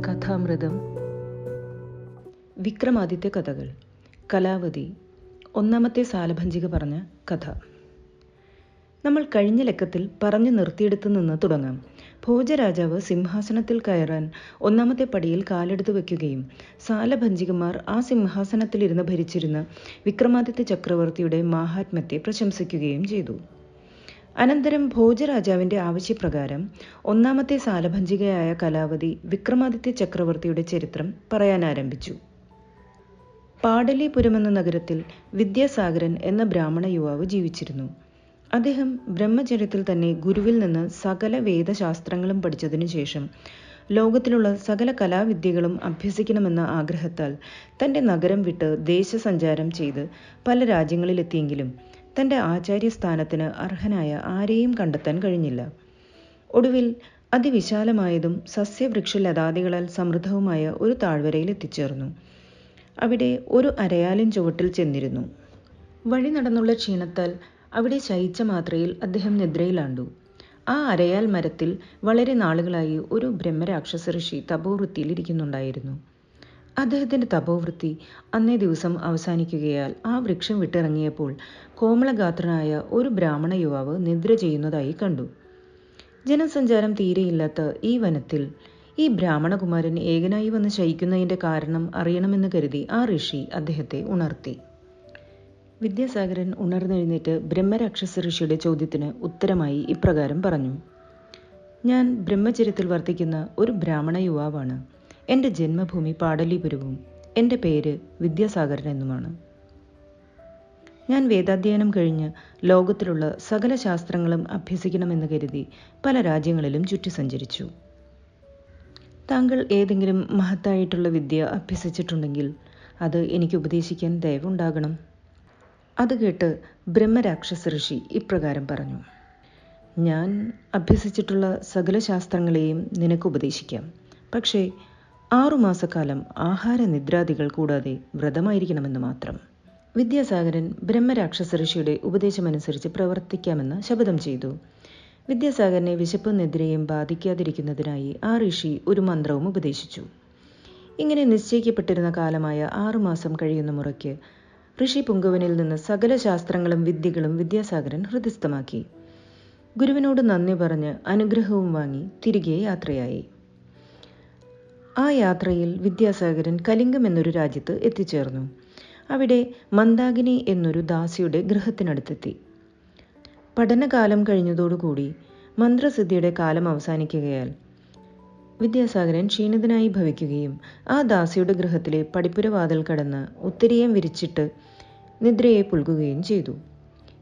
കഥാമൃതം. വിക്രമാദിത്യ കഥകൾ. കലാവതി. ഒന്നാമത്തെ സാലഭഞ്ജിക പറഞ്ഞ കഥ. നമ്മൾ കഴിഞ്ഞ ലക്കത്തിൽ പറഞ്ഞു നിർത്തിയെടുത്തു നിന്ന് തുടങ്ങാം. ഭോജരാജാവ് സിംഹാസനത്തിൽ കയറാൻ ഒന്നാമത്തെ പടിയിൽ കാലെടുത്ത് വയ്ക്കുകയും സാലഭഞ്ജികമാർ ആ സിംഹാസനത്തിലിരുന്ന് ഭരിച്ചിരുന്ന വിക്രമാദിത്യ ചക്രവർത്തിയുടെ മാഹാത്മ്യത്തെ പ്രശംസിക്കുകയും ചെയ്തു. അനന്തരം ഭോജരാജാവിൻ്റെ ആവശ്യപ്രകാരം ഒന്നാമത്തെ സാലഭഞ്ജികയായ കലാവതി വിക്രമാദിത്യ ചക്രവർത്തിയുടെ ചരിത്രം പറയാനാരംഭിച്ചു. പാടലീപുരമെന്ന നഗരത്തിൽ വിദ്യാസാഗരൻ എന്ന ബ്രാഹ്മണ യുവാവ് ജീവിച്ചിരുന്നു. അദ്ദേഹം ബ്രഹ്മചര്യത്തിൽ തന്നെ ഗുരുവിൽ നിന്ന് സകല വേദശാസ്ത്രങ്ങളും പഠിച്ചതിനു ശേഷം ലോകത്തിലുള്ള സകല കലാവിദ്യകളും അഭ്യസിക്കണമെന്ന ആഗ്രഹത്താൽ തൻ്റെ നഗരം വിട്ട് ദേശസഞ്ചാരം ചെയ്ത് പല രാജ്യങ്ങളിലെത്തിയെങ്കിലും തൻ്റെ ആചാര്യസ്ഥാനത്തിന് അർഹനായ ആരെയും കണ്ടെത്താൻ കഴിഞ്ഞില്ല. ഒടുവിൽ അതിവിശാലമായതും സസ്യവൃക്ഷലതാദികളാൽ സമൃദ്ധവുമായ ഒരു താഴ്വരയിൽ എത്തിച്ചേർന്നു. അവിടെ ഒരു അരയാലിൻ ചുവട്ടിൽ ചെന്നിരുന്നു. വഴി നടന്നുള്ള ക്ഷീണത്താൽ അവിടെ ശയിച്ച മാത്രയിൽ അദ്ദേഹം നിദ്രയിലാണ്ടു. ആ അരയാൽ മരത്തിൽ വളരെ നാളുകളായി ഒരു ബ്രഹ്മരാക്ഷസ ഋഷി തപോവൃത്തിയിലിരിക്കുന്നുണ്ടായിരുന്നു. അദ്ദേഹത്തിൻ്റെ തപോവൃത്തി അന്നേ ദിവസം അവസാനിക്കുകയാൽ ആ വൃക്ഷം വിട്ടിറങ്ങിയപ്പോൾ കോമളഗാത്രനായ ഒരു ബ്രാഹ്മണ യുവാവ് നിദ്ര ചെയ്യുന്നതായി കണ്ടു. ജനസഞ്ചാരം തീരെയില്ലാത്ത ഈ വനത്തിൽ ഈ ബ്രാഹ്മണകുമാരൻ ഏകനായി വന്ന് ശയിക്കുന്നതിൻ്റെ കാരണം അറിയണമെന്ന് കരുതി ആ ഋഷി അദ്ദേഹത്തെ ഉണർത്തി. വിദ്യാസാഗരൻ ഉണർന്നെഴുന്നേറ്റ് ബ്രഹ്മരാക്ഷസ ഋഷിയുടെ ചോദ്യത്തിന് ഉത്തരമായി ഇപ്രകാരം പറഞ്ഞു: ഞാൻ ബ്രഹ്മചര്യത്തിൽ വർത്തിക്കുന്ന ഒരു ബ്രാഹ്മണ യുവാവാണ്. എൻ്റെ ജന്മഭൂമി പാടലീപുരവും എൻ്റെ പേര് വിദ്യാസാഗരൻ എന്നുമാണ്. ഞാൻ വേദാധ്യയനം കഴിഞ്ഞ് ലോകത്തിലുള്ള സകല ശാസ്ത്രങ്ങളും അഭ്യസിക്കണമെന്ന് കരുതി പല രാജ്യങ്ങളിലും ചുറ്റി സഞ്ചരിച്ചു. താങ്കൾ ഏതെങ്കിലും മഹത്തായിട്ടുള്ള വിദ്യ അഭ്യസിച്ചിട്ടുണ്ടെങ്കിൽ അത് എനിക്ക് ഉപദേശിക്കാൻ ദയവുണ്ടാകണം. അത് കേട്ട് ബ്രഹ്മരാക്ഷസ ഋഷി ഇപ്രകാരം പറഞ്ഞു: ഞാൻ അഭ്യസിച്ചിട്ടുള്ള സകല ശാസ്ത്രങ്ങളെയും നിനക്ക് ഉപദേശിക്കാം. പക്ഷേ 6 മാസക്കാലം ആഹാര നിദ്രാദികൾ കൂടാതെ വ്രതമായിരിക്കണമെന്ന് മാത്രം. വിദ്യാസാഗരൻ ബ്രഹ്മരാക്ഷസ ഋഷിയുടെ ഉപദേശമനുസരിച്ച് പ്രവർത്തിക്കാമെന്ന് ശപഥം ചെയ്തു. വിദ്യാസാഗരനെ വിശപ്പ് നിദ്രയും ബാധിക്കാതിരിക്കുന്നതിനായി ആ ഋഷി ഒരു മന്ത്രവും ഉപദേശിച്ചു. ഇങ്ങനെ നിശ്ചയിക്കപ്പെട്ടിരുന്ന കാലമായ 6 മാസം കഴിയുന്ന മുറയ്ക്ക് ഋഷി പുങ്കവനിൽ നിന്ന് സകല ശാസ്ത്രങ്ങളും വിദ്യകളും വിദ്യാസാഗരൻ ഹൃദിസ്ഥമാക്കി. ഗുരുവിനോട് നന്ദി പറഞ്ഞ് അനുഗ്രഹവും വാങ്ങി തിരികെ യാത്രയായി. ആ യാത്രയിൽ വിദ്യാസാഗരൻ കലിംഗം എന്നൊരു രാജ്യത്ത് എത്തിച്ചേർന്നു. അവിടെ മന്ദാകിനി എന്നൊരു ദാസിയുടെ ഗൃഹത്തിനടുത്തെത്തി. പഠനകാലം കഴിഞ്ഞതോടുകൂടി മന്ത്രസിദ്ധിയുടെ കാലം അവസാനിക്കുകയാൽ വിദ്യാസാഗരൻ ക്ഷീണിതനായി ഭവിക്കുകയും ആ ദാസിയുടെ ഗൃഹത്തിലെ പടിപ്പുരവാതിൽ കടന്ന് ഉത്തരീയം വിരിച്ചിട്ട് നിദ്രയെ പുൽകുകയും ചെയ്തു.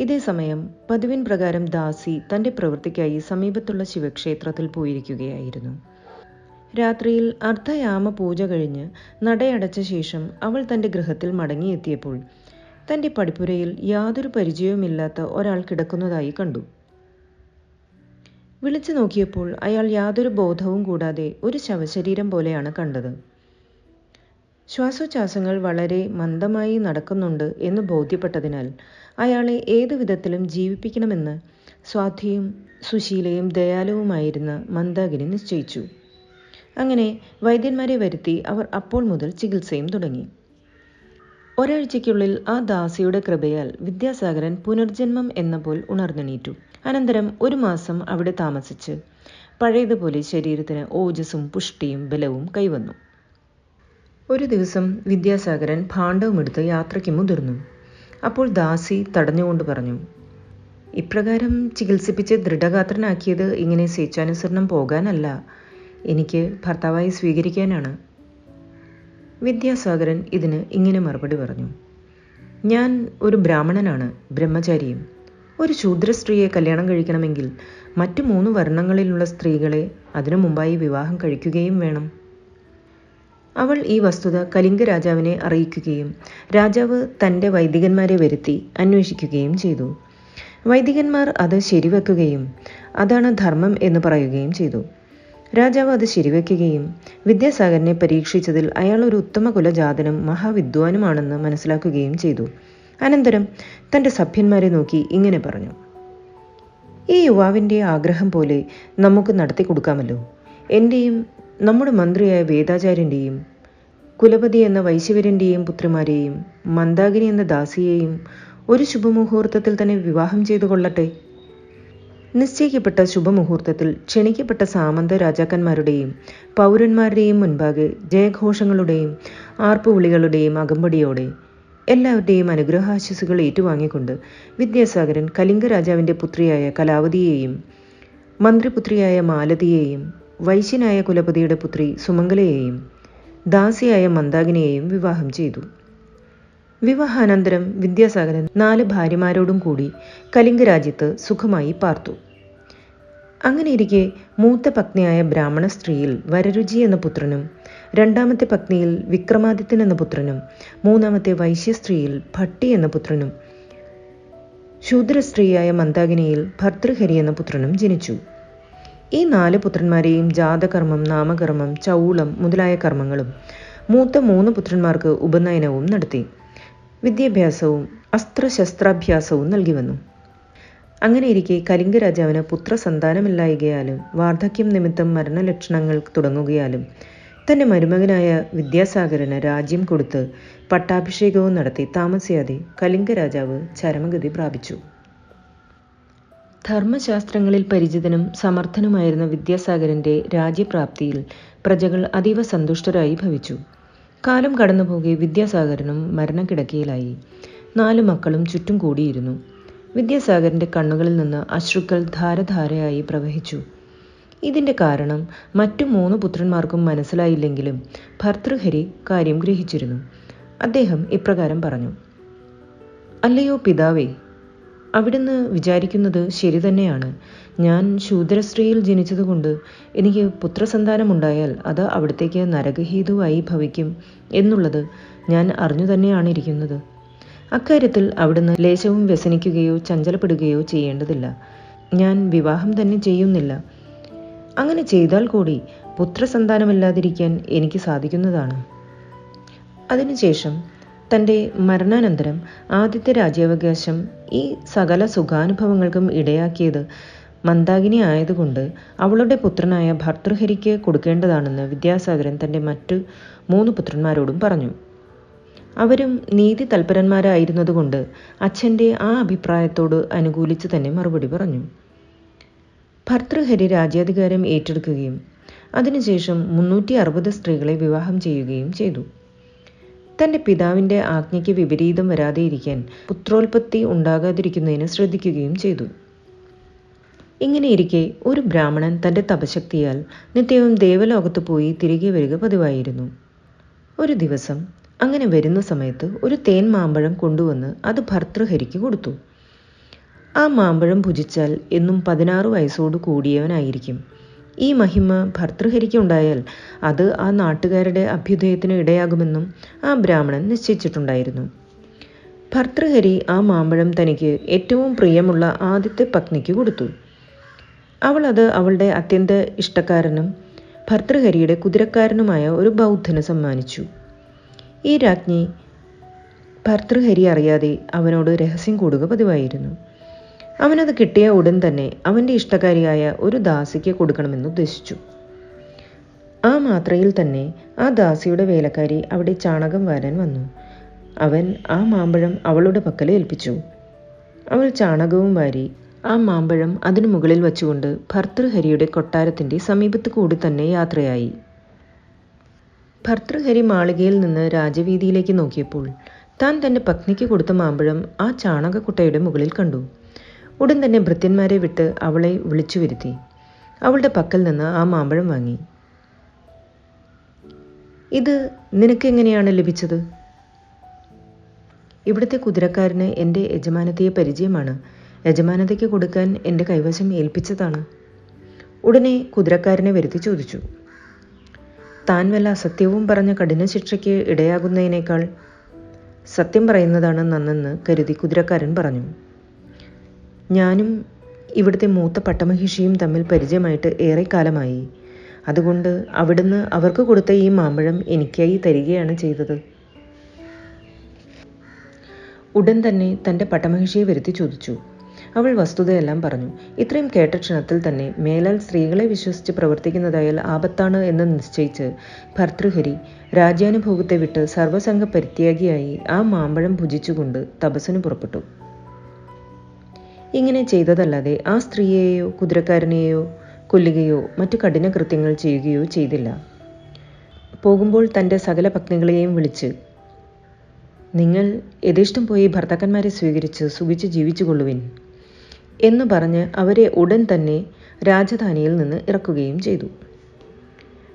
ഇതേ സമയം പതിവിൻ പ്രകാരം ദാസി തൻ്റെ പ്രവൃത്തിക്കായി സമീപത്തുള്ള ശിവക്ഷേത്രത്തിൽ പോയിരിക്കുകയായിരുന്നു. രാത്രിയിൽ അർദ്ധയാമ പൂജ കഴിഞ്ഞ് നടയടച്ച ശേഷം അവൾ തൻ്റെ ഗൃഹത്തിൽ മടങ്ങിയെത്തിയപ്പോൾ തൻ്റെ പടിപ്പുരയിൽ യാതൊരു പരിചയവുമില്ലാത്ത ഒരാൾ കിടക്കുന്നതായി കണ്ടു. വിളിച്ചു നോക്കിയപ്പോൾ അയാൾ യാതൊരു ബോധവും കൂടാതെ ഒരു ശവശരീരം പോലെയാണ് കണ്ടത്. ശ്വാസോച്ഛ്വാസങ്ങൾ വളരെ മന്ദമായി നടക്കുന്നുണ്ട് എന്ന് ബോധ്യപ്പെട്ടതിനാൽ അയാളെ ഏതു വിധത്തിലും ജീവിപ്പിക്കണമെന്ന് സ്വാധിയും സുശീലയും ദയാലുവുമായിരുന്ന മന്ദാകിനി നിശ്ചയിച്ചു. അങ്ങനെ വൈദ്യന്മാരെ വരുത്തി അവർ അപ്പോൾ മുതൽ ചികിത്സയും തുടങ്ങി. ഒരാഴ്ചയ്ക്കുള്ളിൽ ആ ദാസിയുടെ കൃപയാൽ വിദ്യാസാഗരൻ പുനർജന്മം എന്ന പോൽ ഉണർന്നെണീറ്റു. അനന്തരം 1 മാസം അവിടെ താമസിച്ച് പഴയതുപോലെ ശരീരത്തിന് ഓജസ്സും പുഷ്ടിയും ബലവും കൈവന്നു. ഒരു ദിവസം വിദ്യാസാഗരൻ ഭാണ്ഡവുമെടുത്ത് യാത്രയ്ക്ക് മുതിർന്നു. അപ്പോൾ ദാസി തടഞ്ഞുകൊണ്ട് പറഞ്ഞു: ഇപ്രകാരം ചികിത്സിപ്പിച്ച് ദൃഢഗാത്രനാക്കിയത് ഇങ്ങനെ സ്വേച്ഛാനുസരണം പോകാനല്ല, എനിക്ക് ഭർത്താവായി സ്വീകരിക്കാനാണ്. വിദ്യാസാഗരൻ ഇതിന് ഇങ്ങനെ മറുപടി പറഞ്ഞു: ഞാൻ ഒരു ബ്രാഹ്മണനാണ്, ബ്രഹ്മചാരിയും. ഒരു ശൂദ്ര സ്ത്രീയെ കല്യാണം കഴിക്കണമെങ്കിൽ മറ്റു 3 വർണ്ണങ്ങളിലുള്ള സ്ത്രീകളെ അതിനു മുമ്പായി വിവാഹം കഴിക്കുകയും വേണം. അവൾ ഈ വസ്തുത കലിംഗ രാജാവിനെ അറിയിക്കുകയും രാജാവ് തൻ്റെ വൈദികന്മാരെ വരുത്തി അന്വേഷിക്കുകയും ചെയ്തു. വൈദികന്മാർ അത് ശരിവെക്കുകയും അതാണ് ധർമ്മം എന്ന് പറയുകയും ചെയ്തു. രാജാവ് അത് ശരിവെക്കുകയും വിദ്യാസാഗരനെ പരീക്ഷിച്ചതിൽ അയാൾ ഒരു ഉത്തമ കുലജാതനും മഹാവിദ്വാനുമാണെന്ന് മനസ്സിലാക്കുകയും ചെയ്തു. അനന്തരം തൻ്റെ സഭ്യന്മാരെ നോക്കി ഇങ്ങനെ പറഞ്ഞു: ഈ യുവാവിൻ്റെ ആഗ്രഹം പോലെ നമുക്ക് നടത്തി കൊടുക്കാമല്ലോ. എൻ്റെയും നമ്മുടെ മന്ത്രിയായ വേദാചാര്യൻ്റെയും കുലപതി എന്ന വൈശ്യവര്യൻ്റെയും പുത്രിമാരെയും മന്ദാകിനി എന്ന ദാസിയെയും ഒരു ശുഭമുഹൂർത്തത്തിൽ തന്നെ വിവാഹം ചെയ്തു കൊള്ളട്ടെ. നിശ്ചയിക്കപ്പെട്ട ശുഭമുഹൂർത്തത്തിൽ ക്ഷണിക്കപ്പെട്ട സാമന്ത രാജാക്കന്മാരുടെയും പൗരന്മാരുടെയും മുൻപാകെ ജയഘോഷങ്ങളുടെയും ആർപ്പുവിളികളുടെയും അകമ്പടിയോടെ എല്ലാവരുടെയും അനുഗ്രഹാശിസുകൾ ഏറ്റുവാങ്ങിക്കൊണ്ട് വിദ്യാസാഗരൻ കലിംഗ രാജാവിൻ്റെ പുത്രിയായ കലാവതിയെയും മന്ത്രിപുത്രിയായ മാലതിയെയും വൈശ്യനായ കുലപതിയുടെ പുത്രി സുമംഗലയെയും ദാസിയായ മന്ദാകിനിയെയും വിവാഹം ചെയ്തു. വിവാഹാനന്തരം വിദ്യാസാഗരൻ 4 ഭാര്യമാരോടും കൂടി കലിംഗ രാജ്യത്ത് സുഖമായി പാർത്തു. അങ്ങനെയിരിക്കെ മൂത്ത പത്നിയായ ബ്രാഹ്മണ സ്ത്രീയിൽ വരരുചി എന്ന പുത്രനും, രണ്ടാമത്തെ പത്നിയിൽ വിക്രമാദിത്യൻ എന്ന പുത്രനും, മൂന്നാമത്തെ വൈശ്യസ്ത്രീയിൽ ഭട്ടി എന്ന പുത്രനും, ശൂദ്രസ്ത്രീയായ മന്ദാകിനിയിൽ ഭർതൃഹരി എന്ന പുത്രനും ജനിച്ചു. ഈ 4 പുത്രന്മാരെയും ജാതകർമ്മം, നാമകർമ്മം, ചൗളം മുതലായ കർമ്മങ്ങളും മൂത്ത 3 പുത്രന്മാർക്ക് ഉപനയനവും നടത്തി. വിദ്യാഭ്യാസവും അസ്ത്രശസ്ത്രാഭ്യാസവും നൽകി വന്നു. അങ്ങനെയിരിക്കെ കലിംഗ രാജാവിന് പുത്രസന്താനമില്ലായകയാലും വാർദ്ധക്യം നിമിത്തം മരണലക്ഷണങ്ങൾ തുടങ്ങുകയാലും തൻ്റെ മരുമകനായ വിദ്യാസാഗരന് രാജ്യം കൊടുത്ത് പട്ടാഭിഷേകവും നടത്തി താമസിയാതെ കലിംഗ രാജാവ് ചരമഗതി പ്രാപിച്ചു. ധർമ്മശാസ്ത്രങ്ങളിൽ പരിചിതനും സമർത്ഥനുമായിരുന്ന വിദ്യാസാഗരൻ്റെ രാജ്യപ്രാപ്തിയിൽ പ്രജകൾ അതീവ സന്തുഷ്ടരായി ഭവിച്ചു. കാലം കടന്നുപോകെ വിദ്യാസാഗരനും മരണക്കിടക്കയിലായി. 4 മക്കളും ചുറ്റും കൂടിയിരുന്നു. വിദ്യാസാഗരൻ്റെ കണ്ണുകളിൽ നിന്ന് അശ്രുക്കൾ ധാരധാരയായി പ്രവഹിച്ചു. ഇതിൻ്റെ കാരണം മറ്റു 3 പുത്രന്മാർക്കും മനസ്സിലായില്ലെങ്കിലും ഭർതൃഹരി കാര്യം ഗ്രഹിച്ചിരുന്നു. അദ്ദേഹം ഇപ്രകാരം പറഞ്ഞു: "അല്ലയോ പിതാവേ, അവിടുന്ന് വിചാരിക്കുന്നത് ശരി തന്നെയാണ്. ഞാൻ ശൂദ്രസ്ത്രീയിൽ ജനിച്ചതുകൊണ്ട് എനിക്ക് പുത്രസന്താനമുണ്ടായാൽ അത് അവിടത്തേക്ക് നരകഹേതുവായി ഭവിക്കും എന്നുള്ളത് ഞാൻ അറിഞ്ഞു തന്നെയാണ് ഇരിക്കുന്നത്. അക്കാര്യത്തിൽ അവിടുന്ന് ലേശവും വ്യസനിക്കുകയോ ചഞ്ചലപ്പെടുകയോ ചെയ്യേണ്ടതില്ല. ഞാൻ വിവാഹം തന്നെ ചെയ്യുന്നില്ല. അങ്ങനെ ചെയ്താൽ കൂടി പുത്രസന്താനമില്ലാതിരിക്കാൻ എനിക്ക് സാധിക്കുന്നതാണ്." അതിനുശേഷം തൻ്റെ മരണാനന്തരം ആദ്യത്തെ രാജ്യാവകാശം ഈ സകല സുഖാനുഭവങ്ങൾക്കും ഇടയാക്കിയത് മന്ദാകിനി ആയതുകൊണ്ട് അവളുടെ പുത്രനായ ഭർതൃഹരിക്ക് കൊടുക്കേണ്ടതാണെന്ന് വിദ്യാസാഗരൻ തൻ്റെ മറ്റു 3 പുത്രന്മാരോടും പറഞ്ഞു. അവരും നീതി തൽപരന്മാരായിരുന്നതുകൊണ്ട് അച്ഛൻ്റെ ആ അഭിപ്രായത്തോട് അനുകൂലിച്ച് തന്നെ മറുപടി പറഞ്ഞു. ഭർതൃഹരി രാജ്യാധികാരം ഏറ്റെടുക്കുകയും അതിനുശേഷം 360 സ്ത്രീകളെ വിവാഹം ചെയ്യുകയും ചെയ്തു. തൻ്റെ പിതാവിൻ്റെ ആജ്ഞയ്ക്ക് വിപരീതം വരാതെയിരിക്കാൻ പുത്രോൽപത്തി ഉണ്ടാകാതിരിക്കുന്നതിന് ശ്രദ്ധിക്കുകയും ചെയ്തു. ഇങ്ങനെയിരിക്കെ ഒരു ബ്രാഹ്മണൻ തൻ്റെ തപശക്തിയാൽ നിത്യവും ദേവലോകത്ത് പോയി തിരികെ വരിക പതിവായിരുന്നു. ഒരു ദിവസം അങ്ങനെ വരുന്ന സമയത്ത് ഒരു തേൻ മാമ്പഴം കൊണ്ടുവന്ന് അത് ഭർതൃഹരിക്ക് കൊടുത്തു. ആ മാമ്പഴം ഭുജിച്ചാൽ എന്നും 16 വയസ്സോട് കൂടിയവനായിരിക്കും. ഈ മഹിമ ഭർതൃഹരിക്ക് ഉണ്ടായാൽ അത് ആ നാട്ടുകാരുടെ അഭ്യുദയത്തിന് ഇടയാകുമെന്നും ആ ബ്രാഹ്മണൻ നിശ്ചയിച്ചിട്ടുണ്ടായിരുന്നു. ഭർതൃഹരി ആ മാമ്പഴം തനിക്ക് ഏറ്റവും പ്രിയമുള്ള ആദ്യത്തെ പത്നിക്ക് കൊടുത്തു. അവൾ അത് അവളുടെ അത്യന്ത ഇഷ്ടക്കാരനും ഭർതൃഹരിയുടെ കുതിരക്കാരനുമായ ഒരു ബൗദ്ധന് സമ്മാനിച്ചു. ഈ രാജ്ഞി ഭർതൃഹരി അറിയാതെ അവനോട് രഹസ്യം കൂടുക പതിവായിരുന്നു. അവനത് കിട്ടിയ ഉടൻ തന്നെ അവൻ്റെ ഇഷ്ടക്കാരിയായ ഒരു ദാസിക്ക് കൊടുക്കണമെന്ന് ഉദ്ദേശിച്ചു. ആ മാത്രയിൽ തന്നെ ആ ദാസിയുടെ വേലക്കാരി അവിടെ ചാണകം വാരാൻ വന്നു. അവൻ ആ മാമ്പഴം അവളുടെ പക്കൽ ഏൽപ്പിച്ചു. അവൾ ചാണകവും വാരി ആ മാമ്പഴം അതിനു മുകളിൽ വച്ചുകൊണ്ട് ഭർതൃഹരിയുടെ കൊട്ടാരത്തിൻ്റെ സമീപത്ത് കൂടി തന്നെ യാത്രയായി. ഭർതൃഹരി മാളികയിൽ നിന്ന് രാജവീതിയിലേക്ക് നോക്കിയപ്പോൾ താൻ തൻ്റെ പത്നിക്ക് കൊടുത്ത മാമ്പഴം ആ ചാണകക്കുട്ടയുടെ മുകളിൽ കണ്ടു. ഉടൻ തന്നെ ഭൃത്യന്മാരെ വിട്ട് അവളെ വിളിച്ചു വരുത്തി അവളുടെ പക്കൽ നിന്ന് ആ മാമ്പഴം വാങ്ങി. "ഇത് നിനക്കെങ്ങനെയാണ് ലഭിച്ചത്?" "ഇവിടുത്തെ കുതിരക്കാരന് എൻ്റെ യജമാനത്തിയെ പരിചയമാണ്. യജമാനതയ്ക്ക് കൊടുക്കാൻ എൻ്റെ കൈവശം ഏൽപ്പിച്ചതാണ്." ഉടനെ കുതിരക്കാരനെ വരുത്തി ചോദിച്ചു. താൻ വല്ല അസത്യവും പറഞ്ഞ കഠിന ശിക്ഷയ്ക്ക് ഇടയാകുന്നതിനേക്കാൾ സത്യം പറയുന്നതാണ് നന്നെന്ന് കരുതി കുതിരക്കാരൻ പറഞ്ഞു. "ഞാനും ഇവിടുത്തെ മൂത്ത പട്ടമഹിഷിയും തമ്മിൽ പരിചയമായിട്ട് ഏറെക്കാലമായി. അതുകൊണ്ട് അവിടുന്ന് അവർക്ക് കൊടുത്ത ഈ മാമ്പഴം എനിക്കായി തരികയാണ് ചെയ്തത്." ഉടൻ തന്നെ തൻ്റെ പട്ടമഹിഷിയെ വരുത്തി ചോദിച്ചു. അവൾ വസ്തുതയെല്ലാം പറഞ്ഞു. ഇത്രയും കേട്ട ക്ഷണത്തിൽ തന്നെ മേലാൽ സ്ത്രീകളെ വിശ്വസിച്ച് പ്രവർത്തിക്കുന്നതായാൽ ആപത്താണ് എന്ന് നിശ്ചയിച്ച് ഭർതൃഹരി രാജ്യാനുഭോഗത്തെ വിട്ട് സർവസംഘ പരിത്യാഗിയായി ആ മാമ്പഴം ഭുജിച്ചുകൊണ്ട് തപസ്സിന് പുറപ്പെട്ടു. ഇങ്ങനെ ചെയ്തതല്ലാതെ ആ സ്ത്രീയെയോ കുതിരക്കാരനെയോ കൊല്ലുകയോ മറ്റു കഠിന കൃത്യങ്ങൾ ചെയ്യുകയോ ചെയ്തില്ല. പോകുമ്പോൾ തൻ്റെ സകല പത്നികളെയും വിളിച്ച്, നിങ്ങൾ യഥേഷ്ടം പോയി ഭർത്താക്കന്മാരെ സ്വീകരിച്ച് സുഖിച്ച് ജീവിച്ചുകൊള്ളുവിൻ എന്ന് പറഞ്ഞ് അവരെ ഉടൻ തന്നെ രാജധാനിയിൽ നിന്ന് ഇറക്കുകയും ചെയ്തു.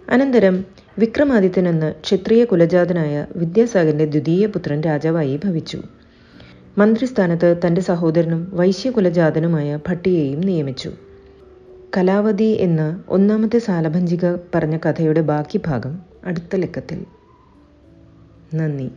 അനന്തരം വിക്രമാദിത്യൻ എന്ന ക്ഷത്രിയ കുലജാതനായ വിദ്യാസാഗറിൻ്റെ ദ്വിതീയ പുത്രൻ രാജാവായി ഭവിച്ചു. മന്ത്രിസ്ഥാനത്ത് തൻ്റെ സഹോദരനും വൈശ്യകുലജാതനുമായ ഭട്ടിയെയും നിയമിച്ചു. കലാവതി എന്ന ഒന്നാമത്തെ സാലഭഞ്ജിക പറഞ്ഞ കഥയുടെ ബാക്കി ഭാഗം അടുത്ത ലക്കത്തിൽ. നന്ദി.